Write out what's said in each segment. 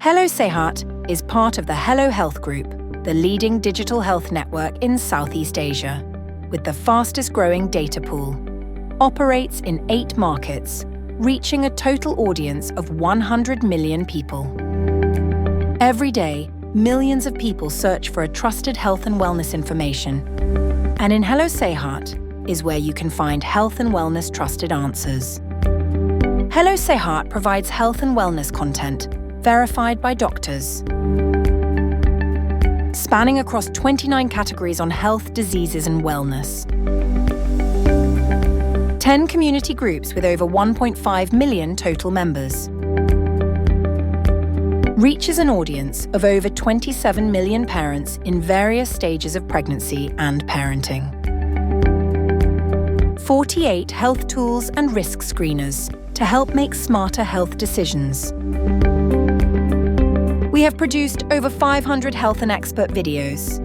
Hello Sehat is part of the Hello Health Group, the leading digital health network in Southeast Asia, with the fastest growing data pool. Operates in 8 markets, reaching a total audience of 100 million people. Every day, millions of people search for a trusted health and wellness information. And in Hello Sehat is where you can find health and wellness trusted answers. Hello Sehat provides health and wellness content verified by doctors, spanning across 29 categories on health, diseases and wellness. 10 community groups with over 1.5 million total members. Reaches an audience of over 27 million parents in various stages of pregnancy and parenting. 48 health tools and risk screeners to help make smarter health decisions. We have produced over 500 health and expert videos.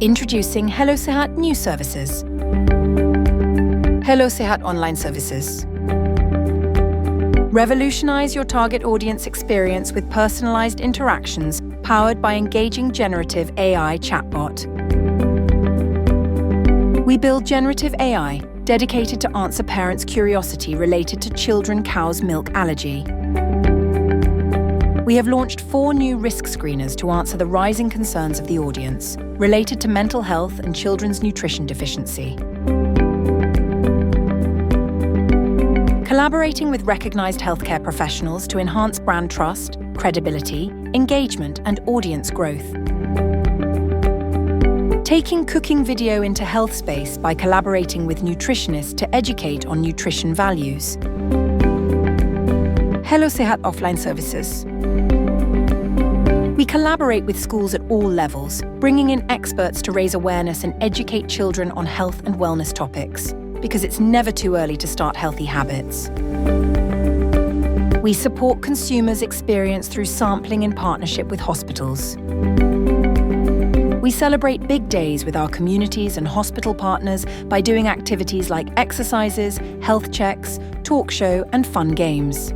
Introducing Hello Sehat new services. Hello Sehat online services. Revolutionize your target audience experience with personalized interactions powered by engaging generative AI chatbot. We build generative AI dedicated to answer parents' curiosity related to children cow's milk allergy. We have launched 4 new risk screeners to answer the rising concerns of the audience related to mental health and children's nutrition deficiency. Collaborating with recognized healthcare professionals to enhance brand trust, credibility, engagement, and audience growth. Taking cooking video into health space by collaborating with nutritionists to educate on nutrition values. Hello Sehat offline services. We collaborate with schools at all levels, bringing in experts to raise awareness and educate children on health and wellness topics, because it's never too early to start healthy habits. We support consumers' experience through sampling in partnership with hospitals. We celebrate big days with our communities and hospital partners by doing activities like exercises, health checks, talk show, and fun games.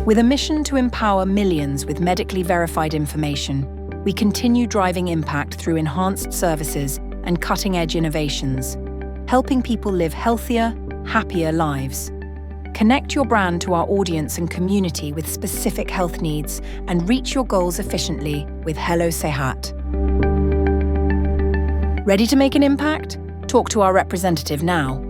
With a mission to empower millions with medically verified information, we continue driving impact through enhanced services and cutting-edge innovations, helping people live healthier, happier lives. Connect your brand to our audience and community with specific health needs and reach your goals efficiently with Hello Sehat. Ready to make an impact? Talk to our representative now.